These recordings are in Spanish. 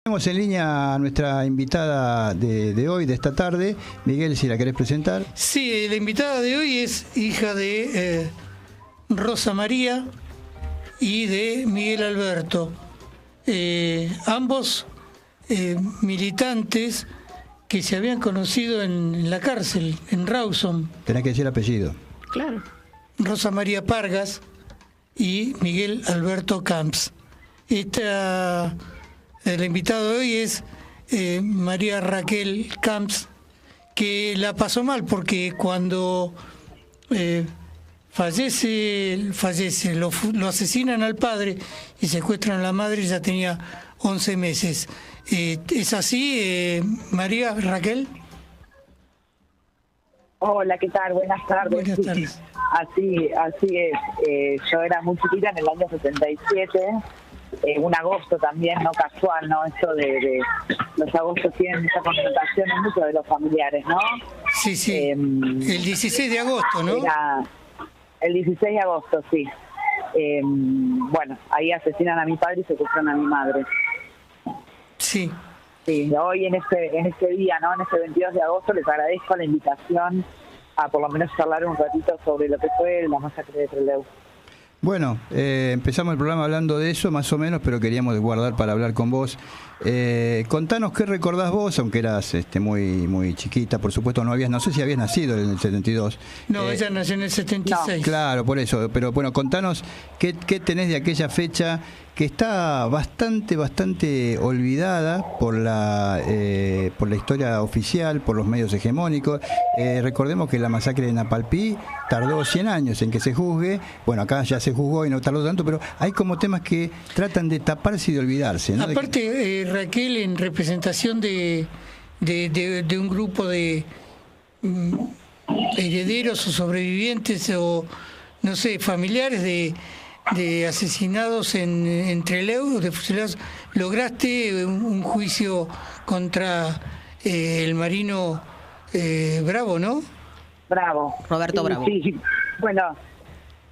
Tenemos en línea a nuestra invitada de hoy, de esta tarde. Miguel, si la querés presentar. Sí, la invitada de hoy es hija de Rosa María y de Miguel Alberto. Ambos militantes que se habían conocido en la cárcel, en Rawson. Tenés que decir apellido. Claro. Rosa María Pargas y Miguel Alberto Camps. El invitado de hoy es María Raquel Camps, que la pasó mal porque cuando fallece, lo asesinan al padre y secuestran a la madre, ya tenía 11 meses. ¿Es así, María Raquel? Hola, ¿qué tal? Buenas tardes. Buenas tardes. Así es. Yo era muy chiquita en el año 77. Un agosto también, no casual, ¿no? Eso de los agostos tienen esa connotación en muchos de los familiares, ¿no? Sí, sí. El 16 de agosto, ¿no? El 16 de agosto, sí. Bueno, ahí asesinan a mi padre y secuestran a mi madre. Sí. Sí, hoy en este día, ¿no? En este 22 de agosto les agradezco la invitación a por lo menos charlar un ratito sobre lo que fue la masacre de Trelew. Bueno, empezamos el programa hablando de eso, más o menos, pero queríamos guardar para hablar con vos. Contanos qué recordás vos, aunque eras muy chiquita, por supuesto, no sé si habías nacido en el 72. No, ella nació en el 76. No. Claro, por eso, pero bueno, contanos qué tenés de aquella fecha que está bastante olvidada por la historia oficial, por los medios hegemónicos. Recordemos que la masacre de Napalpí tardó 100 años en que se juzgue. Bueno, acá ya se juzgó y no tardó tanto, pero hay como temas que tratan de taparse y de olvidarse, ¿no? Aparte, Raquel, en representación de un grupo de herederos o sobrevivientes o, no sé, familiares de asesinados en Trelew, de fusilados, lograste un juicio contra el marino Bravo, ¿no? Bravo. Roberto Bravo. Sí, bueno,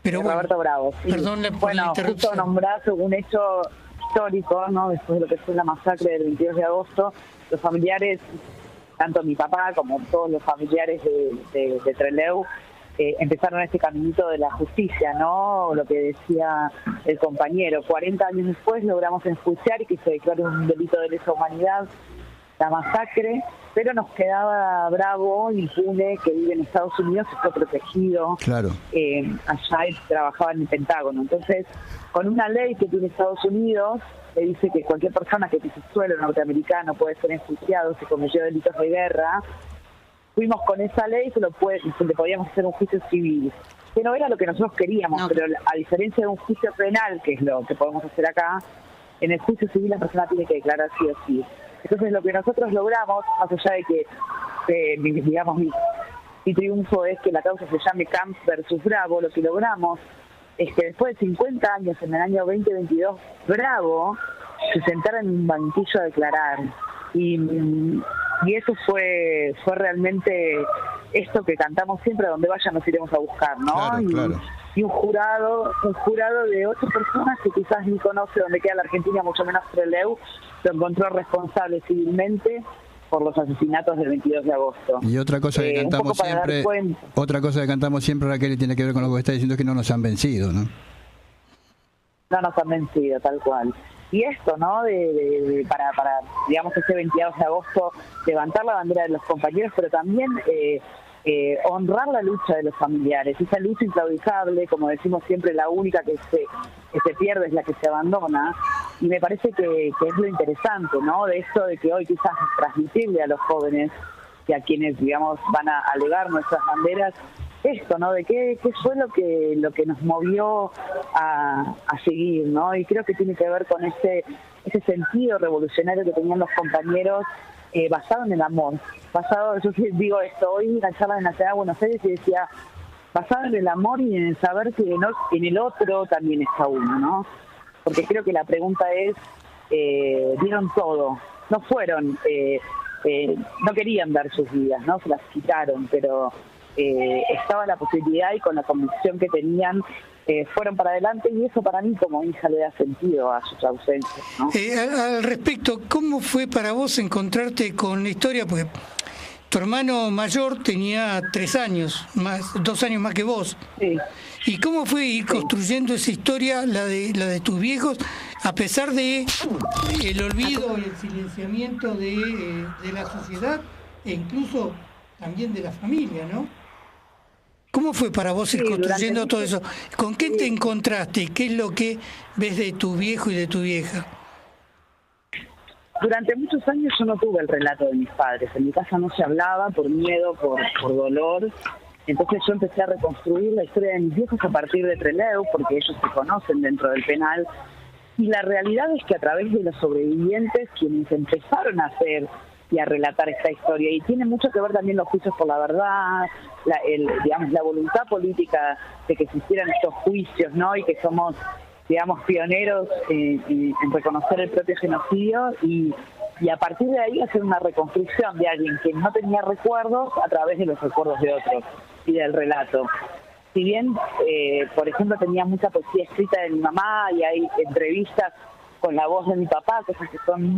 Pero Roberto Bravo. Sí. Perdón por la interrupción. Justo nombrás un hecho histórico, ¿no? Después de lo que fue la masacre del 22 de agosto, los familiares, tanto mi papá como todos los familiares de Trelew, empezaron este caminito de la justicia, ¿no? Lo que decía el compañero. 40 años después logramos enjuiciar y que se declare un delito de lesa humanidad, la masacre, pero nos quedaba Bravo, impune, que vive en Estados Unidos y fue protegido. Claro. Allá él trabajaba en el Pentágono. Entonces, con una ley que tiene Estados Unidos, le dice que cualquier persona que pise suelo norteamericano puede ser enjuiciado si cometió delitos de guerra. Fuimos con esa ley que le podíamos hacer un juicio civil, que no era lo que nosotros queríamos, pero a diferencia de un juicio penal, que es lo que podemos hacer acá, en el juicio civil la persona tiene que declarar sí o sí. Entonces lo que nosotros logramos, más allá de que, digamos, mi triunfo es que la causa se llame Camps versus Bravo, lo que logramos es que después de 50 años, en el año 2022, Bravo se sentara en un banquillo a declarar. Y eso fue realmente esto que cantamos siempre: donde vaya nos iremos a buscar, ¿no? Claro. Y un jurado de 8 personas que quizás ni conoce dónde queda la Argentina, mucho menos Trelew, lo encontró responsable civilmente por los asesinatos del 22 de agosto. Y otra cosa que cantamos siempre, Raquel, y tiene que ver con lo que está diciendo, es que no nos han vencido, ¿no? No nos han vencido, tal cual. Y esto, ¿no? Para digamos, ese 22 de agosto, levantar la bandera de los compañeros, pero también honrar la lucha de los familiares. Esa lucha inclaudicable, como decimos siempre, la única que se pierde es la que se abandona. Y me parece que es lo interesante, ¿no? De esto de que hoy quizás transmitirle a los jóvenes y a quienes, digamos, van a alegar nuestras banderas, esto, ¿no? De qué fue lo que nos movió a seguir, ¿no? Y creo que tiene que ver con ese sentido revolucionario que tenían los compañeros, basado en el amor. Yo digo esto, hoy en la charla de Nacional de Buenos Aires y decía, basado en el amor y en el saber que en el otro también está uno, ¿no? Porque creo que la pregunta es, dieron todo, no fueron, no querían dar sus vidas, ¿no? Se las quitaron, pero estaba la posibilidad, y con la convicción que tenían, fueron para adelante, y eso para mí como hija le da sentido a sus ausencias, ¿no? Al respecto, ¿cómo fue para vos encontrarte con la historia? Porque tu hermano mayor tenía 3 años, 2 años más que vos. Sí. ¿Y cómo fue ir construyendo esa historia, la de tus viejos, a pesar de el olvido y el silenciamiento de la sociedad e incluso también de la familia, ¿no? ¿Cómo fue para vos ir construyendo todo eso? ¿Con qué te encontraste? ¿Qué es lo que ves de tu viejo y de tu vieja? Durante muchos años yo no tuve el relato de mis padres. En mi casa no se hablaba por miedo, por dolor. Entonces yo empecé a reconstruir la historia de mis viejos a partir de Trelew, porque ellos se conocen dentro del penal. Y la realidad es que a través de los sobrevivientes, quienes empezaron a hacer y a relatar esta historia, y tiene mucho que ver también los juicios por la verdad, la voluntad política de que se hicieran estos juicios, ¿no? Y que somos, digamos, pioneros en reconocer el propio genocidio, y a partir de ahí hacer una reconstrucción de alguien que no tenía recuerdos a través de los recuerdos de otros y del relato. Si bien, por ejemplo, tenía mucha poesía escrita de mi mamá y hay entrevistas con la voz de mi papá, cosas que son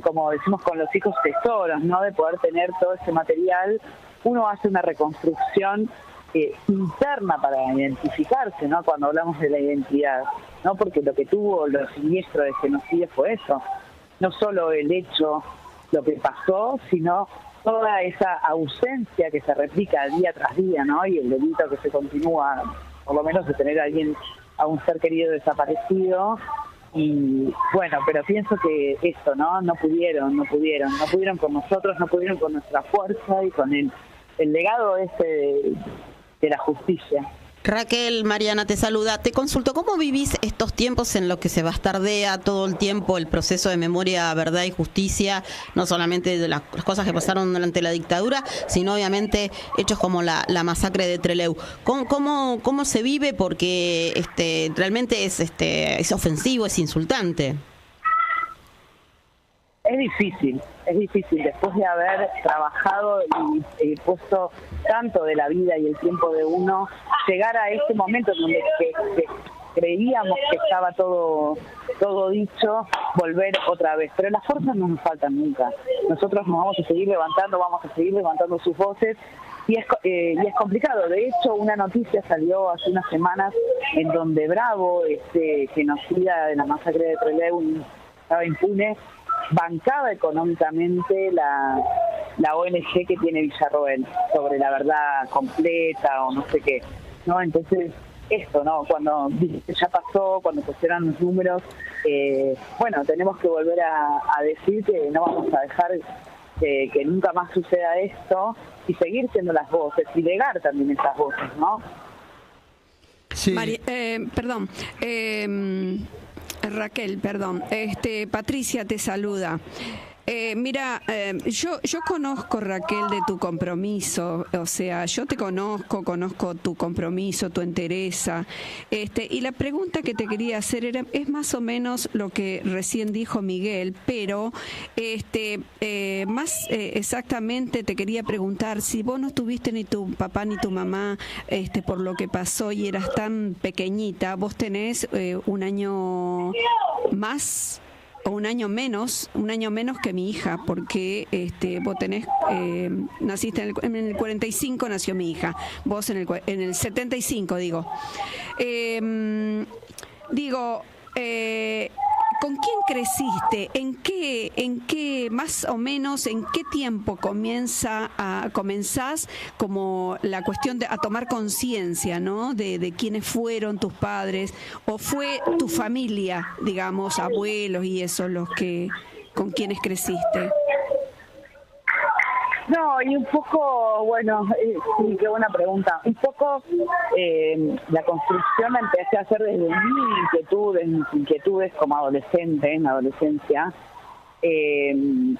como decimos con los hijos tesoros, ¿no? De poder tener todo ese material, uno hace una reconstrucción interna para identificarse, ¿no? Cuando hablamos de la identidad, ¿no? Porque lo que tuvo lo siniestro de genocidio fue eso, no solo el hecho, lo que pasó, sino toda esa ausencia que se replica día tras día, ¿no? Y el delito que se continúa, por lo menos de tener a un ser querido desaparecido. Y bueno, pero pienso que esto, ¿no? No pudieron con nosotros, no pudieron con nuestra fuerza y con el legado de la justicia. Raquel, Mariana te saluda. Te consulto, ¿cómo vivís estos tiempos en los que se bastardea todo el tiempo el proceso de memoria, verdad y justicia, no solamente de las cosas que pasaron durante la dictadura, sino obviamente hechos como la masacre de Trelew? ¿Cómo se vive? Porque realmente es ofensivo, es insultante. Es difícil después de haber trabajado y puesto tanto de la vida y el tiempo de uno, llegar a este momento en donde que creíamos que estaba todo dicho, volver otra vez. Pero las fuerzas no nos faltan nunca. Nosotros nos vamos a seguir levantando sus voces, y es complicado. De hecho, una noticia salió hace unas semanas en donde Bravo, genocida de la masacre de Trelew, estaba impune, bancaba económicamente la ONG que tiene Villarroel sobre la verdad completa o no sé qué, ¿no? Entonces, esto, ¿no? Cuando ya pasó, cuando pusieron los números, bueno, tenemos que volver a decir que no vamos a dejar que nunca más suceda esto, y seguir siendo las voces y legar también esas voces, ¿no? Sí. Perdón. Raquel, perdón. Patricia te saluda. Mira, yo conozco, Raquel, de tu compromiso, o sea, yo te conozco tu compromiso, tu entereza, y la pregunta que te quería hacer es más o menos lo que recién dijo Miguel, pero más exactamente te quería preguntar, si vos no tuviste ni tu papá ni tu mamá por lo que pasó y eras tan pequeñita, vos tenés un año más o un año menos que mi hija, porque vos tenés, naciste en el 45, nació mi hija, vos en el 75, digo. ¿Con quién creciste? ¿En qué más o menos, en qué tiempo comenzás como la cuestión a tomar conciencia, ¿no? De quiénes fueron tus padres, o fue tu familia, digamos, abuelos y eso, con quienes creciste? No, y un poco, bueno, sí, qué buena pregunta. Un poco la construcción la empecé a hacer desde mis inquietudes como adolescente, en la adolescencia,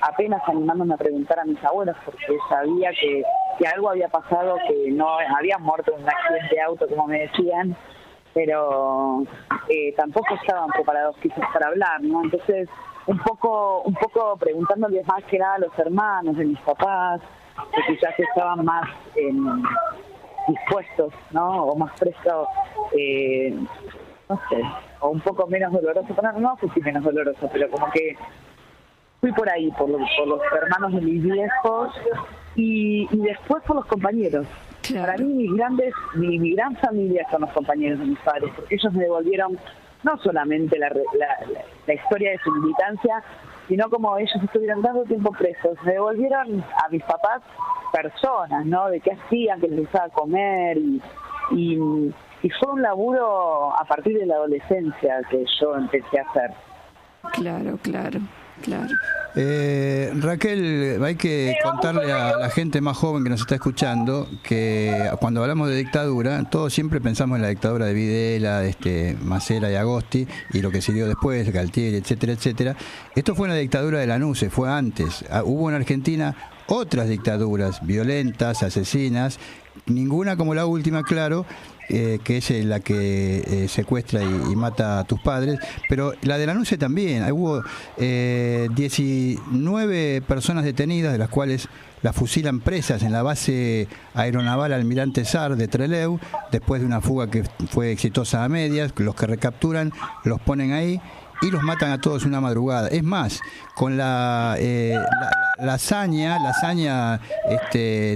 apenas animándome a preguntar a mis abuelos, porque sabía que algo había pasado, que no había muerto en un accidente de auto, como me decían, pero tampoco estaban preparados quizás para hablar, ¿no? Entonces, un poco preguntándoles más que nada a los hermanos de mis papás, que quizás estaban más dispuestos, ¿no? O más frescos, no sé, o un poco menos doloroso. No sé si menos doloroso, pero como que fui por ahí, por los hermanos de mis viejos y después por los compañeros. Claro. Para mí mi gran familia son los compañeros de mis padres, porque ellos me devolvieron no solamente la historia de su militancia, sino como ellos estuvieron tanto tiempo presos, me devolvieron a mis papás personas, ¿no? De qué hacían, qué les gustaba comer y fue un laburo a partir de la adolescencia que yo empecé a hacer. Claro. Raquel, hay que contarle a la gente más joven que nos está escuchando que cuando hablamos de dictadura, todos siempre pensamos en la dictadura de Videla, Macera y Agosti, y lo que siguió después, Galtieri, etcétera, etcétera. Esto fue una dictadura de Lanuse, fue antes. Hubo en Argentina otras dictaduras violentas, asesinas, ninguna como la última, claro, que es la que secuestra y mata a tus padres, pero la de Lanuse también. Hubo 19 personas detenidas, de las cuales las fusilan presas en la base aeronaval Almirante Sar de Trelew, después de una fuga que fue exitosa a medias. Los que recapturan los ponen ahí y los matan a todos una madrugada. Es más, con la hazaña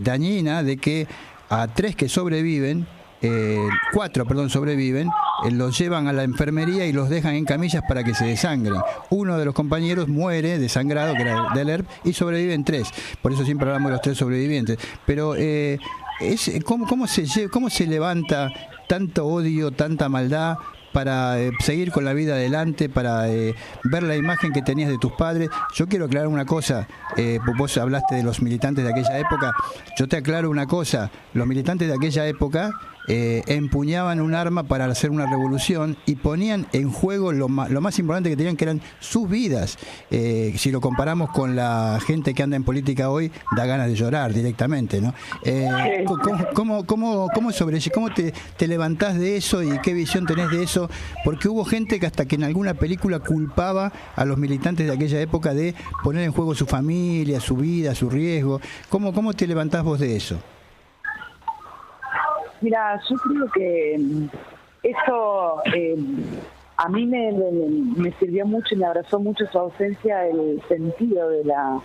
dañina de que a 3 que sobreviven, 4 sobreviven, los llevan a la enfermería y los dejan en camillas para que se desangren. Uno de los compañeros muere desangrado, que era del ERP, y sobreviven 3. Por eso siempre hablamos de los 3 sobrevivientes. Pero ¿cómo se levanta tanto odio, tanta maldad para seguir con la vida adelante, para ver la imagen que tenías de tus padres? Yo quiero aclarar una cosa, vos hablaste de los militantes de aquella época, yo te aclaro una cosa, los militantes de aquella época empuñaban un arma para hacer una revolución y ponían en juego lo más importante que tenían, que eran sus vidas. Si lo comparamos con la gente que anda en política hoy, da ganas de llorar directamente, ¿no? ¿Cómo te levantás de eso y qué visión tenés de eso? Porque hubo gente que hasta que en alguna película culpaba a los militantes de aquella época de poner en juego su familia, su vida, su riesgo. ¿Cómo te levantás vos de eso? Mira, yo creo que eso a mí me sirvió mucho y me abrazó mucho su ausencia, el sentido de la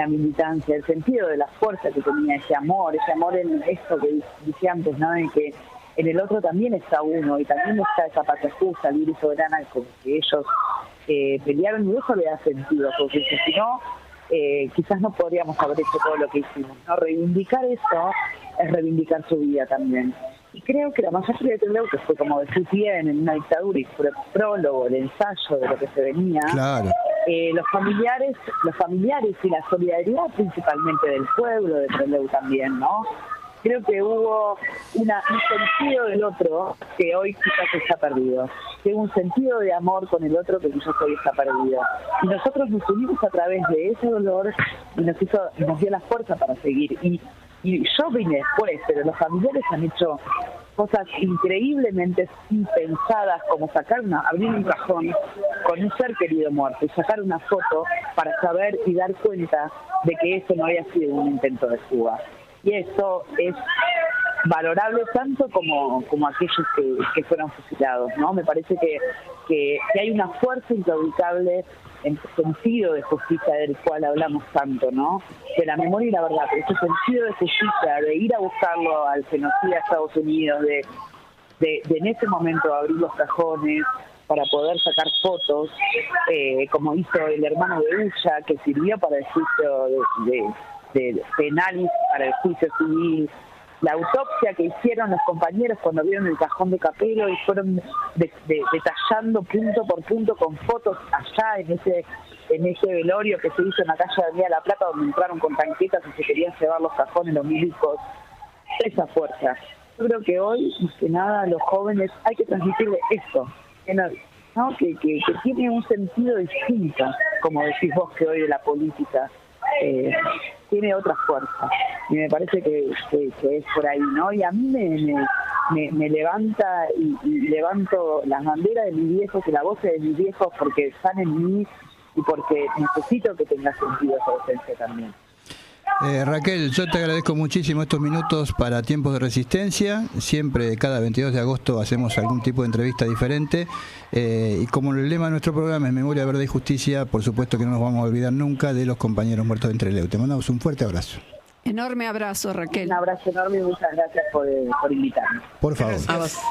militancia, el sentido de la fuerza que tenía, ese amor en esto que dije antes, ¿no? En que en el otro también está uno y también está esa patria justa, libre y soberana, con que ellos pelearon, y eso le da sentido, porque si no, quizás no podríamos haber hecho todo lo que hicimos, ¿no? Reivindicar eso es reivindicar su vida también. Y creo que la masacre de Trelew, que fue, como decís bien, en una dictadura, y fue el prólogo, el ensayo de lo que se venía, claro. Los familiares y la solidaridad principalmente del pueblo de Trelew también, ¿no? Creo que hubo un sentido del otro que hoy quizás está perdido. Que hubo un sentido de amor con el otro que quizás hoy está perdido. Y nosotros nos unimos a través de ese dolor y nos dio la fuerza para seguir. Y yo vine después, pero los familiares han hecho cosas increíblemente impensadas, como abrir un cajón con un ser querido muerto y sacar una foto para saber y dar cuenta de que eso no había sido un intento de fuga. Y eso es valorable tanto como aquellos que fueron fusilados, ¿no? Me parece que hay una fuerza incaudicable en el sentido de justicia del cual hablamos tanto, ¿no? De la memoria y la verdad, pero ese sentido de justicia, de ir a buscarlo al genocida de Estados Unidos, de en ese momento abrir los cajones para poder sacar fotos, como hizo el hermano de Ulla, que sirvió para el juicio de penal, para el juicio civil, la autopsia que hicieron los compañeros cuando vieron el cajón de Capelo y fueron detallando punto por punto con fotos allá en ese velorio que se hizo en la calle de Avenida La Plata, donde entraron con tanquetas y se querían llevar los cajones, los milicos. Esa fuerza. Yo creo que hoy, más que nada, a los jóvenes hay que transmitirle esto, ¿no? que tiene un sentido distinto, como decís vos, que hoy de la política tiene otra fuerza, y me parece que es por ahí, ¿no? Y a mí me levanta y levanto las banderas de mis viejos y la voz de mis viejos, porque están en mí y porque necesito que tenga sentido esa ausencia también. Raquel, yo te agradezco muchísimo estos minutos para Tiempos de Resistencia. Siempre, cada 22 de agosto, hacemos algún tipo de entrevista diferente. Y como el lema de nuestro programa es Memoria, Verdad y Justicia, por supuesto que no nos vamos a olvidar nunca de los compañeros muertos de Trelew. Te mandamos un fuerte abrazo. Enorme abrazo, Raquel. Un abrazo enorme y muchas gracias por invitarme. Por favor. Gracias.